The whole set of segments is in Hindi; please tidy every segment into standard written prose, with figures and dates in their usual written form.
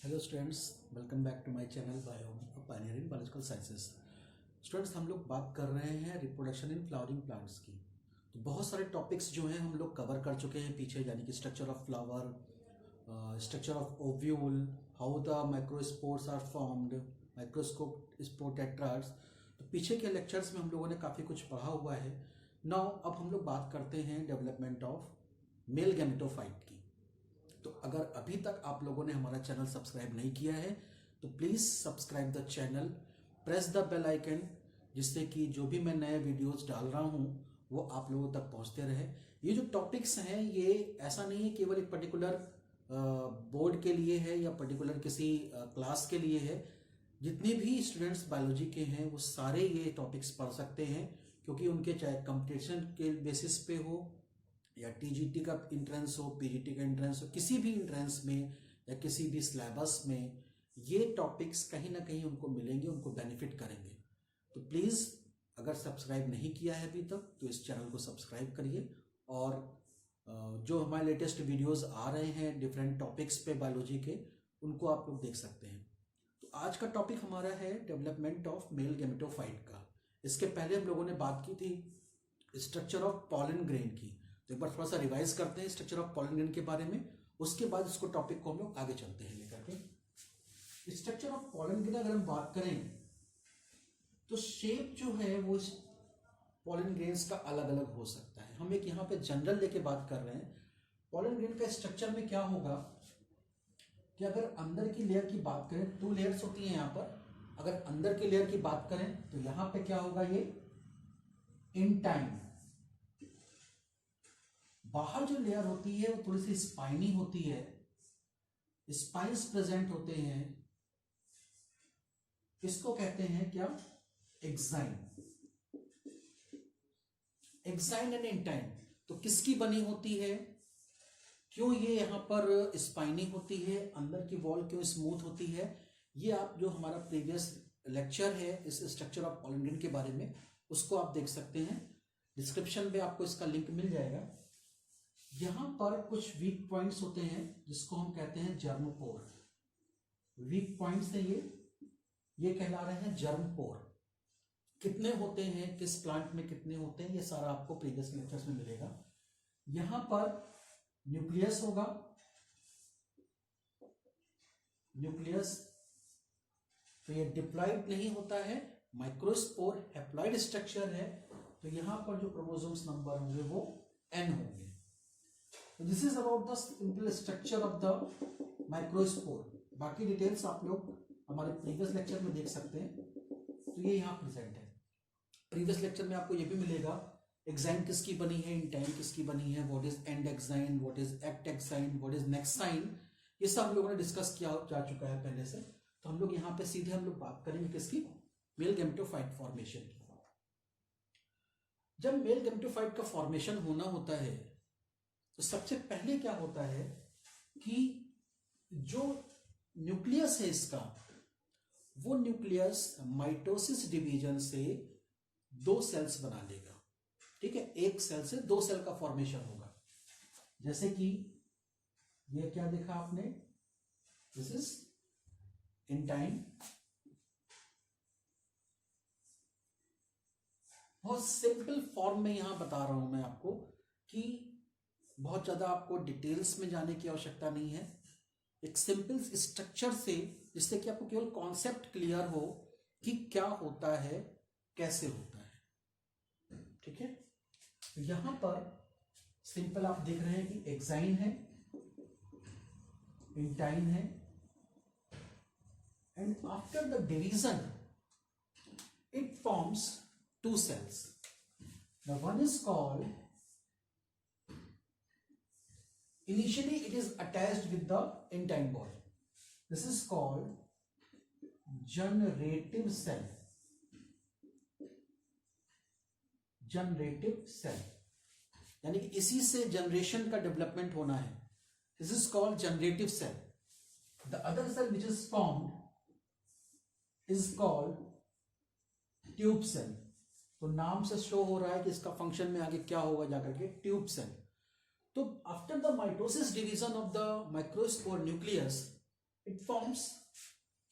Hello students, welcome back to my channel pioneer in biological sciences. Students, हम लोग बात कर रहे हैं रिप्रोडक्शन इन फ्लावरिंग प्लांट्स की। तो बहुत सारे टॉपिक्स जो हैं हम लोग कवर कर चुके हैं पीछे, यानी कि structure of flower, structure of ovule, how the microspores are formed, microscope spore tetrads. तो पीछे के लेक्चर्स में हम लोगों ने काफ़ी कुछ पढ़ा हुआ है। नाउ अब हम लोग बात करते हैं डेवलपमेंट ऑफ मेल गैमेटोफाइट की। तो अगर अभी तक आप लोगों ने हमारा चैनल सब्सक्राइब नहीं किया है तो please subscribe the channel, press the bell icon, जिससे कि जो भी मैं नए वीडियोस डाल रहा हूँ वो आप लोगों तक पहुँचते रहे। ये जो टॉपिक्स हैं ये ऐसा नहीं है केवल एक पर्टिकुलर बोर्ड के लिए है या पर्टिकुलर किसी क्लास के लिए है। जितने भी स्टूडेंट्स बायोलॉजी के हैं वो सारे ये टॉपिक्स पढ़ सकते हैं, क्योंकि उनके चाहे कंपटीशन के बेसिस पे हो या टीजीटी का एंट्रेंस हो, पीजीटी का एंट्रेंस हो, किसी भी एंट्रेंस में या किसी भी सिलेबस में ये टॉपिक्स कहीं ना कहीं उनको मिलेंगे, उनको बेनिफिट करेंगे। तो प्लीज़ अगर सब्सक्राइब नहीं किया है अभी तक तो इस चैनल को सब्सक्राइब करिए, और जो हमारे लेटेस्ट वीडियोस आ रहे हैं डिफरेंट टॉपिक्स पे बायोलॉजी के, उनको आप लोग देख सकते हैं। तो आज का टॉपिक हमारा है डेवलपमेंट ऑफ मेल गैमेटोफाइट का। इसके पहले हम लोगों ने बात की थी स्ट्रक्चर ऑफ पॉलन ग्रेन की। तो एक बार थोड़ा सा रिवाइज करते हैं स्ट्रक्चर ऑफ पॉलन ग्रेन के बारे में, उसके बाद इसको टॉपिक को हम लोग आगे चलते हैं लेकर के। स्ट्रक्चर ऑफ पॉलन ग्रेन अगर हम बात करें तो शेप जो है वो पॉलन ग्रेन्स का अलग अलग हो सकता है। हम एक यहाँ पे जनरल लेके बात कर रहे हैं। पॉलन ग्रेन का स्ट्रक्चर में क्या होगा कि अगर अंदर की लेयर की बात करें, 2 लेयर्स होती हैं यहाँ पर। अगर अंदर की लेयर की बात करें तो यहाँ पे क्या होगा, ये इंटाइन। बाहर जो लेयर होती है वो थोड़ी सी स्पाइनी होती है, स्पाइन्स प्रेजेंट होते हैं। इसको कहते हैं क्या, एक्साइन। Exine and intine. तो किसकी बनी होती है, क्यों ये यहां पर स्पाइनी होती है, अंदर की वॉल क्यों स्मूथ होती है, ये आप जो हमारा प्रीवियस लेक्चर है इस स्ट्रक्चर ऑफ पॉलन ग्रेन के बारे में, उसको आप देख सकते हैं। डिस्क्रिप्शन में आपको इसका लिंक मिल जाएगा। यहां पर कुछ वीक पॉइंट्स होते हैं जिसको हम कहते हैं जर्मपोर। वीक पॉइंट्स है ये कहला रहे हैं जर्मपोर। कितने होते हैं, किस प्लांट में कितने होते हैं, ये सारा आपको प्रीवियस लेक्चर्स में मिलेगा। यहां पर न्यूक्लियस होगा, न्यूक्लियस। तो ये डिप्लॉइड नहीं होता है, माइक्रोस्पोर हैप्लॉइड स्ट्रक्चर है। तो यहां पर जो क्रोमोसोम्स नंबर होंगे वो n होंगे। This is about the simple structure of the microspore. बाकी डिटेल्स आप लोग हमारे प्रीवियस लेक्चर में देख सकते हैं। तो ये यहाँ प्रेजेंट है। प्रीवियस लेक्चर में आपको ये भी मिलेगा एक्साइन किसकी बनी है, इंटाइन किसकी बनी है, what is and exine, what is act exine, what is next sign. ये सब हम लोगों ने डिस्कस किया जा चुका है पहले से। तो हम लोग यहाँ पे सीधे हम लोग बात करेंगे किसकी, मेल गैमेटोफाइट फॉर्मेशन की। जब मेल गैमेटोफाइट का फॉर्मेशन होना होता है तो सबसे पहले क्या होता है कि जो न्यूक्लियस है इसका, वो न्यूक्लियस माइटोसिस डिवीजन से 2 सेल्स बना लेगा। ठीक है, एक सेल से 2 सेल का फॉर्मेशन होगा। जैसे कि ये क्या देखा आपने, दिस इज इंटाइन। बहुत सिंपल फॉर्म में यहां बता रहा हूं मैं आपको कि बहुत ज्यादा आपको डिटेल्स में जाने की आवश्यकता नहीं है। एक सिंपल स्ट्रक्चर से, जिससे कि आपको केवल कॉन्सेप्ट क्लियर हो कि क्या होता है, कैसे होता है। ठीक है, यहां पर सिंपल आप देख रहे हैं कि एक्साइन है, इंटाइन है, and after the division it forms 2 cells. The one is called, initially it is attached with the intine ball. This is called generative cell. Generative cell, यानी कि इसी से जनरेशन का डेवलपमेंट होना है। This is called generative cell. The other cell which is formed is called tube cell. तो नाम से शो हो रहा है कि इसका फंक्शन में आगे क्या होगा जाकर के, ट्यूब सेल। तो after the mitosis division of the microspore nucleus, It forms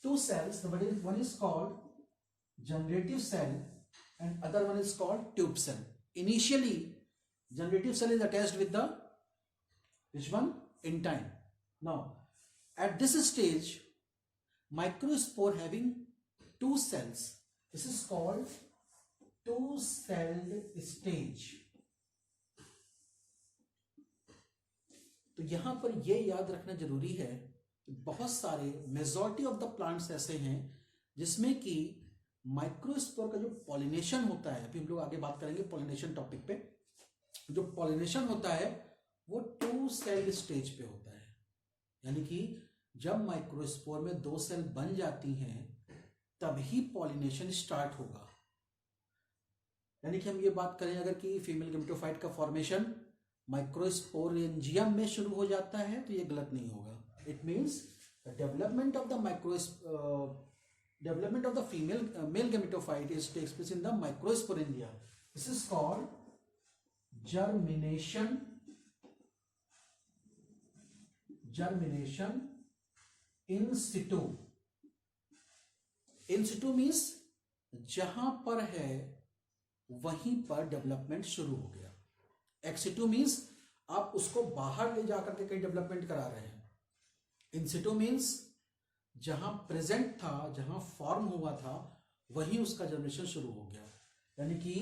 two cells. One is called generative cell and other one is called tube cell. Initially, generative cell is attached with the which one? Intine. Now, at this stage, microspore having two cells. This is called two-celled stage. तो यहां पर यह याद रखना जरूरी है कि बहुत सारे मेजॉरिटी ऑफ द प्लांट्स ऐसे हैं जिसमें कि माइक्रोस्पोर का जो पॉलिनेशन होता है, अभी हम लोग आगे बात करेंगे पॉलिनेशन टॉपिक पे, जो पॉलिनेशन होता है वो टू सेल स्टेज पे होता है। यानी कि जब माइक्रोस्पोर में दो सेल बन जाती हैं तभी पॉलिनेशन स्टार्ट होगा। यानी कि हम ये बात करें अगर कि फीमेल गेमेटोफाइट का फॉर्मेशन माइक्रोस्पोरेंजियम में शुरू हो जाता है तो ये गलत नहीं होगा। It means development of the female male gametophyte is takes place in the microsporangia. This is called germination in situ. In situ means जहां पर है वहीं पर डेवलपमेंट शुरू हो गया। एक्स सिटू मीन्स आप उसको बाहर ले जाकर के कहीं डेवलपमेंट करा रहे हैं। इन सिटू मीन्स जहां प्रेजेंट था, जहां फॉर्म हुआ था, वहीं उसका जर्मिनेशन शुरू हो गया। यानी कि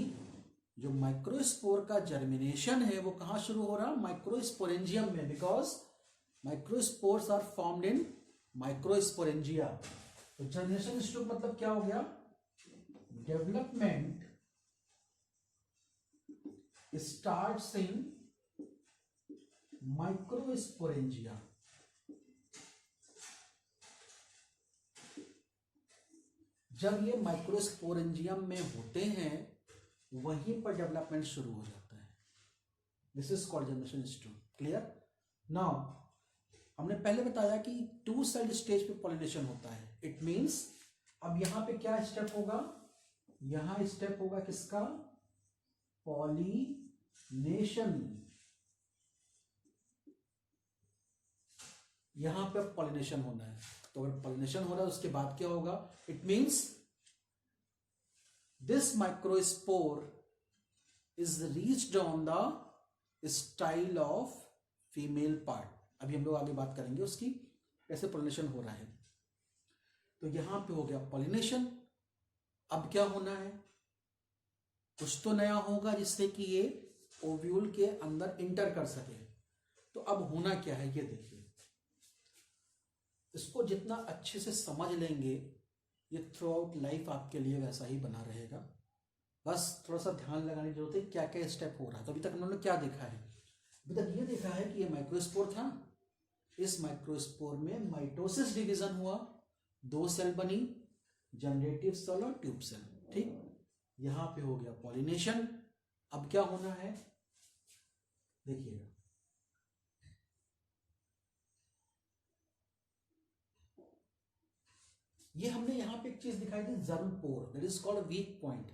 जो माइक्रोस्पोर का जर्मिनेशन है वो कहां शुरू हो रहा? माइक्रोस्पोरेंजियम में, because microspores are formed in microsporangia. तो जर्मिनेशन स्टेज मतलब क्या हो गया? Development starts in microsporangia. जब ये माइक्रोस्पोरेंजियम में होते हैं वहीं पर डेवलपमेंट शुरू हो जाता है। This is called germination stage. Clear? Now हमने पहले बताया कि टू सेल्ड स्टेज पे पॉलिनेशन होता है। इट मींस अब यहां पे क्या स्टेप होगा? यहां स्टेप होगा किसका? पॉलिनेशन। यहां पे पॉलिनेशन होना है। तो अगर पॉलिनेशन हो रहा है उसके बाद क्या होगा? It means this microspore is reached on the style of female part. अभी हम लोग आगे बात करेंगे उसकी कैसे पॉलिनेशन हो रहा है। तो यहां पे हो गया पॉलिनेशन। अब क्या होना है? कुछ तो नया होगा जिससे कि ये ओव्यूल के अंदर इंटर कर सके। तो अब होना क्या है ये देखिए। इसको जितना अच्छे से समझ लेंगे ये थ्रू आउट लाइफ आपके लिए वैसा ही बना रहेगा। बस थोड़ा सा ध्यान लगाने की जरूरत है क्या क्या स्टेप हो रहा है। तो अभी तक हम लोगों ने क्या देखा है? अभी तक ये देखा है कि ये माइक्रोस्पोर था। इस माइक्रोस्पोर में माइटोसिस डिवीजन हुआ, दो सेल बनी, जनरेटिव सेल और ट्यूब सेल। ठीक, यहां पे हो गया पॉलिनेशन। अब क्या होना है देखिएगा। ये हमने यहां पे एक चीज दिखाई थी, germ pore, that is called weak point.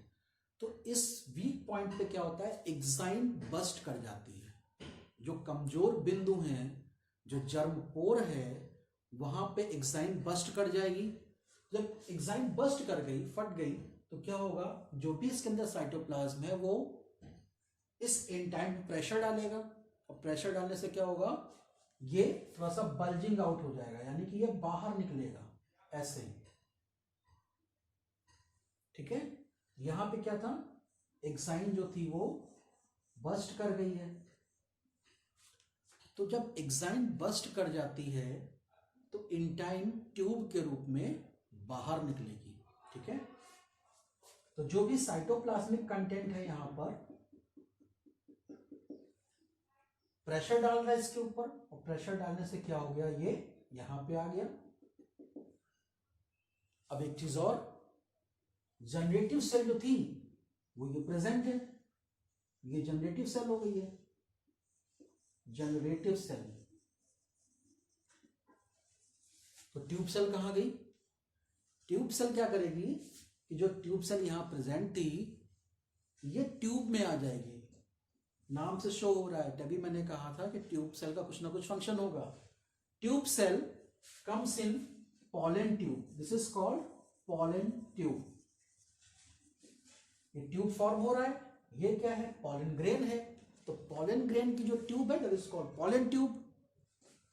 तो इस वीक पॉइंट पे क्या होता है? एक्साइन बस्ट कर जाती है। जो कमजोर बिंदु हैं, जो जर्म पोर है, वहां पे एक्साइन बस्ट कर जाएगी। जब एक्साइन बस्ट कर गई, फट गई, तो क्या होगा? जो भी इसके अंदर साइटोप्लाज्म है वो इस इंटाइन पे प्रेशर डालेगा, और प्रेशर डालने से क्या होगा? ये थोड़ा सा बल्जिंग आउट हो जाएगा, यानी कि ये बाहर निकलेगा ऐसे ही। ठीक है, यहां पे क्या था? एक्साइन जो थी वो बस्ट कर गई है। तो जब एक्साइन बस्ट कर जाती है तो इंटाइन ट्यूब के रूप में बाहर निकलेगी। ठीक है, तो जो भी साइटोप्लाज्मिक कंटेंट है यहां पर प्रेशर डाल रहा है इसके ऊपर, और प्रेशर डालने से क्या हो गया? ये यहां पे आ गया। अब एक चीज और, जनरेटिव सेल जो थी वो ये प्रेजेंट है, ये जनरेटिव सेल हो गई है। Generative cell. तो ट्यूब सेल कहां गई? ट्यूब सेल क्या करेगी कि जो ट्यूब सेल यहां प्रेजेंट थी ये ट्यूब में आ जाएगी। नाम से शो हो रहा है, तभी मैंने कहा था कि ट्यूब सेल का कुछ ना कुछ फंक्शन होगा। Tube cell comes in pollen tube. This is called pollen tube. ये ट्यूब फॉर्म हो रहा है, ये क्या है, पॉलन ग्रेन है। तो पॉलन ग्रेन की जो ट्यूब है that is called pollen tube.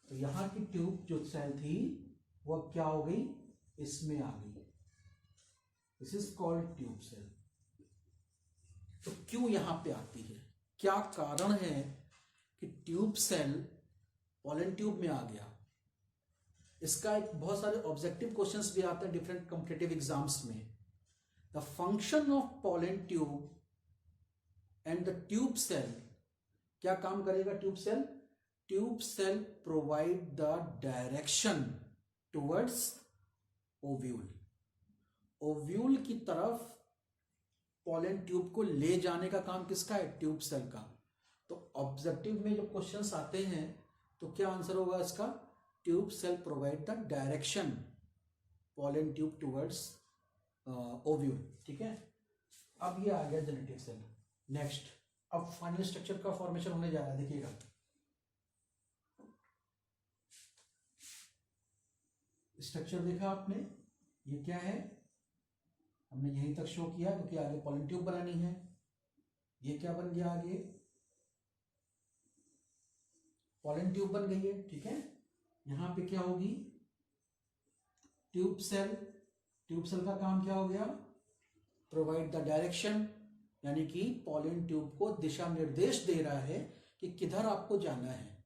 तो यहां की ट्यूब जो सेल थी वो क्या हो गई, इसमें आ गई। This is called tube cell. तो क्यों यहां पे आती है, क्या कारण है कि ट्यूब सेल पॉलन ट्यूब में आ गया? इसका एक बहुत सारे ऑब्जेक्टिव क्वेश्चंस भी आते हैं डिफरेंट कॉम्पिटिटिव एग्जाम्स में। The function of pollen tube and the tube cell, क्या काम करेगा tube cell? Tube cell provide the direction towards ovule. Ovule की तरफ पॉलन ट्यूब को ले जाने का काम किसका है, ट्यूब सेल का। तो ऑब्जेक्टिव में जो क्वेश्चंस आते हैं तो क्या आंसर होगा इसका, tube cell provide the direction pollen tube towards ovule. ठीक है, अब ये आ गया जेनेटिक सेल। नेक्स्ट, अब फाइनल स्ट्रक्चर का फॉर्मेशन होने जा रहा है, देखिएगा। स्ट्रक्चर देखा आपने, ये क्या है, हमने यहीं तक शो किया क्योंकि आगे पॉलन ट्यूब बनानी है। ये क्या बन गया, आगे पॉलन ट्यूब बन गई है। ठीक है, यहां पे क्या होगी, ट्यूब सेल। ट्यूब सेल का काम क्या हो गया, प्रोवाइड द डायरेक्शन, यानी कि पॉलन ट्यूब को दिशा निर्देश दे रहा है कि किधर आपको जाना है।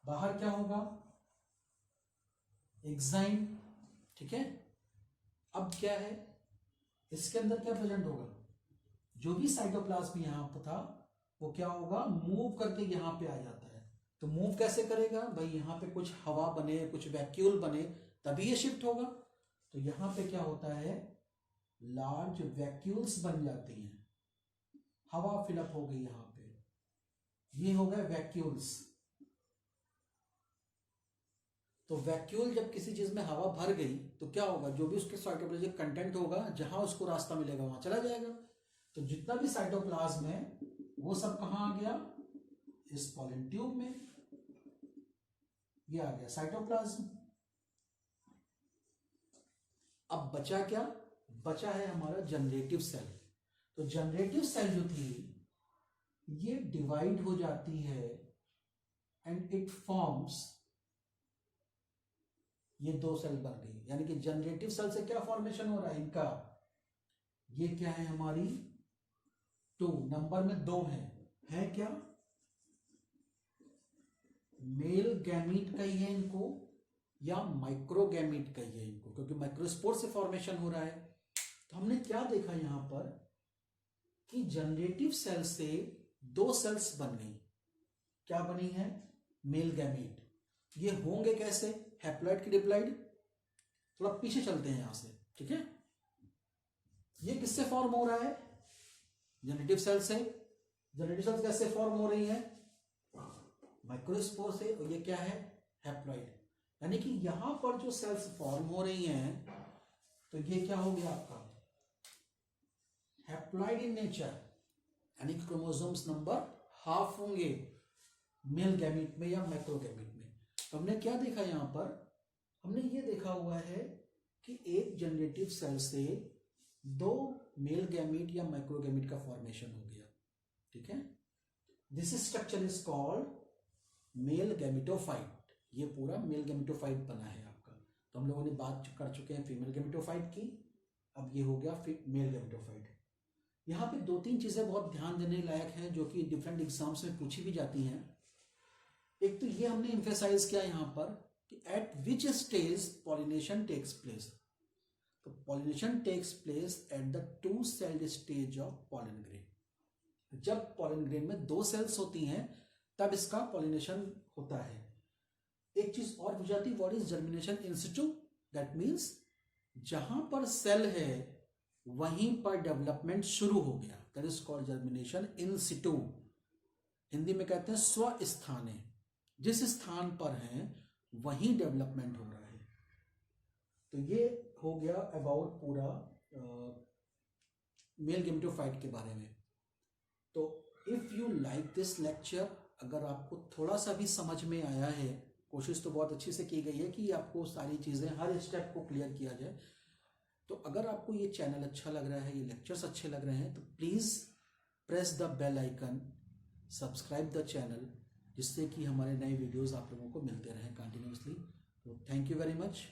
बाहर क्या होगा, एग्जाइम। ठीक है, अब क्या है, इसके अंदर क्या प्रेजेंट होगा, जो भी साइटोप्लाज्म यहां पर था वो क्या होगा, मूव करके यहां पे आ जाता है। तो मूव कैसे करेगा भाई, यहां पे कुछ हवा बने, कुछ वैक्यूल बने, तभी ये शिफ्ट होगा। तो यहां पे क्या होता है, लार्ज वैक्यूल्स बन जाती हैं, हवा फिलअप हो गई यहां पे, ये हो गए वैक्यूल्स। तो वैक्यूल जब किसी चीज में हवा भर गई तो क्या होगा, जो भी उसके साइटोप्लाज्मिक कंटेंट होगा, जहां उसको रास्ता मिलेगा वहां चला जाएगा। तो जितना भी साइटोप्लाज्म है वो सब कहां आ गया, इस पॉलन ट्यूब में। ये आ गया साइटोप्लाज्म। अब बचा क्या, बचा है हमारा जनरेटिव सेल। तो जनरेटिव सेल जो थी ये डिवाइड हो जाती है एंड इट फॉर्म्स, ये दो सेल बन गई, यानी कि जनरेटिव सेल से क्या फॉर्मेशन हो रहा है इनका, ये क्या है हमारी 2 नंबर में 2 है क्या, मेल गैमीट कहिए इनको या माइक्रोगैमीट कहिए इनको, क्योंकि माइक्रोस्पोर से फॉर्मेशन हो रहा है। तो हमने क्या देखा यहां पर कि जनरेटिव सेल से 2 सेल्स बन गई, क्या बनी है, मेल गैमीट। ये होंगे कैसे, हैप्लॉइड की डिप्लॉइड। थोड़ा पीछे चलते हैं यहां से। ठीक है, ये किससे फॉर्म हो रहा है, जनरेटिव सेल से। जनरेटिव सेल्स कैसे फॉर्म हो रही है, माइक्रोस्पोर से। और ये क्या है, हैप्लॉइड। यानी कि यहां पर जो सेल्स फॉर्म हो रही हैं तो ये क्या हो गया आपका, हैप्लॉइड इन नेचर, यानी कि क्रोमोसोम्स नंबर हाफ होंगे मेल गैमीट में या माइक्रोगैमीट में। हमने क्या देखा यहां पर, हमने ये देखा हुआ है कि एक जनरेटिव सेल से 2 मेल गैमीट या माइक्रोगैमीट का फॉर्मेशन हो गया। ठीक है, this structure is called male gametophyte. ये पूरा मेल गैमिटोफाइट बना है आपका। तो हम लोगों ने बात कर चुके हैं फीमेल गैमिटोफाइट की, अब ये हो गया मेल गैमिटोफाइट। यहाँ पे 2-3 चीजें बहुत ध्यान देने लायक हैं जो कि डिफरेंट एग्जाम्स में पूछी भी जाती हैं। एक तो ये हमने एम्फेसाइज किया यहाँ पर कि at which stage pollination takes place. तो pollination takes place at the 2 celled stage of pollen grain. जब पॉलन ग्रेन में 2 सेल्स होती हैं तब इसका पॉलिनेशन होता है। एक चीज और पूछ जाती है, what is germination in Situ. That means जहां पर सेल है वहीं पर डेवलपमेंट शुरू हो गया, दैट इज कॉल्ड जर्मिनेशन इन सिटू। हिंदी में कहते हैं स्व स्थाने, जिस स्थान पर है वहीं डेवलपमेंट हो रहा है। तो ये हो गया अबाउट पूरा मेल गैमेटोफाइट के बारे में। तो if you like this lecture, अगर आपको थोड़ा सा भी समझ में आया है, कोशिश तो बहुत अच्छी से की गई है कि आपको सारी चीज़ें हर स्टेप को क्लियर किया जाए। तो अगर आपको ये चैनल अच्छा लग रहा है, ये लेक्चर्स अच्छे लग रहे हैं, तो please press the bell icon, subscribe the channel, जिससे कि हमारे नए वीडियोस आप लोगों को मिलते रहें कंटिन्यूसली। तो थैंक यू वेरी मच।